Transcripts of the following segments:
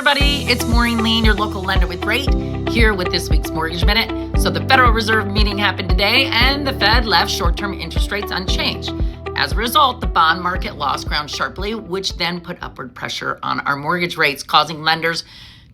everybody. It's Maureen Lein, your local lender with rate, here with this week's Mortgage Minute. So the Federal Reserve meeting happened today, and the Fed left short-term interest rates unchanged. As a result, the bond market lost ground sharply, which then put upward pressure on our mortgage rates, causing lenders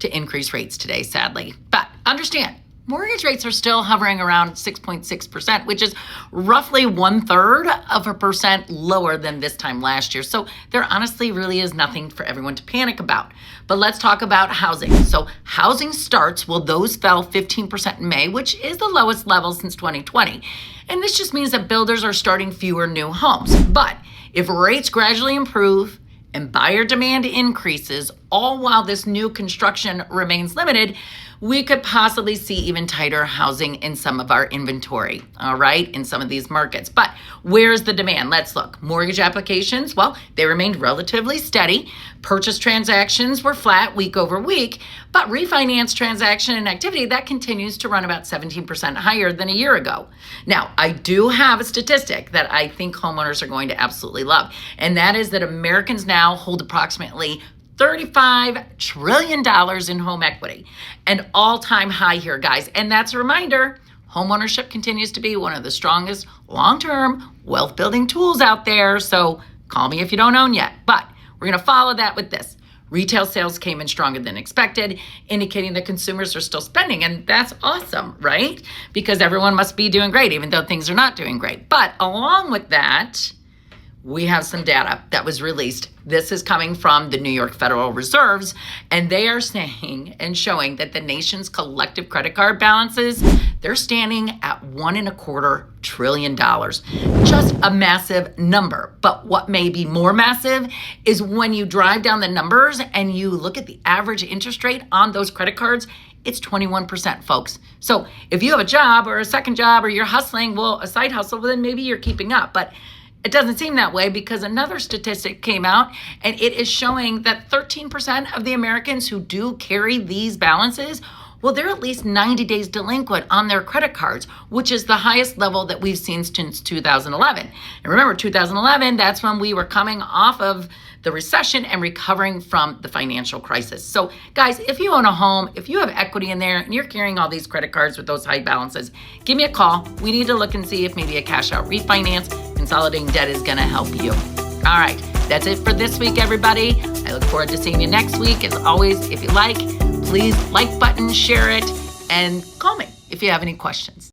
to increase rates today, sadly. But understand, mortgage rates are still hovering around 6.6%, which is roughly 1/3% lower than this time last year. So there honestly really is nothing for everyone to panic about. But let's talk about housing. So housing starts, well, those fell 15% in May, which is the lowest level since 2020. And this just means that builders are starting fewer new homes. But if rates gradually improve and buyer demand increases, all while this new construction remains limited, we could possibly see even tighter housing in some of our inventory, all right, in some of these markets. But where's the demand? Let's look. Mortgage applications, well, they remained relatively steady. Purchase transactions were flat week over week, but refinance transaction and activity, that continues to run about 17% higher than a year ago. Now, I do have a statistic that I think homeowners are going to absolutely love, and that is that Americans now hold approximately $35 trillion in home equity, an all-time high here, guys. And that's a reminder, homeownership continues to be one of the strongest long-term wealth-building tools out there. So call me if you don't own yet. But we're going to follow that with this. Retail sales came in stronger than expected, indicating that consumers are still spending. And that's awesome, right? Because everyone must be doing great, even though things are not doing great. But along with that, we have some data that was released. This is coming from the New York Federal Reserves, and they are saying and showing that the nation's collective credit card balances, they're standing at $1.25 trillion. Just a massive number. But what may be more massive is when you drive down the numbers and you look at the average interest rate on those credit cards, it's 21%, folks. So if you have a job or a second job or you're hustling, well, a side hustle, then maybe you're keeping up. But it doesn't seem that way because another statistic came out and it is showing that 13% of the Americans who do carry these balances, well, they're at least 90 days delinquent on their credit cards, which is the highest level that we've seen since 2011. And remember, 2011, that's when we were coming off of the recession and recovering from the financial crisis. So guys, if you own a home, if you have equity in there and you're carrying all these credit cards with those high balances, give me a call. We need to look and see if maybe a cash out refinance, consolidating debt is gonna help you. All right, that's it for this week, everybody. I look forward to seeing you next week. As always, if you like, please like button, share it, and call me if you have any questions.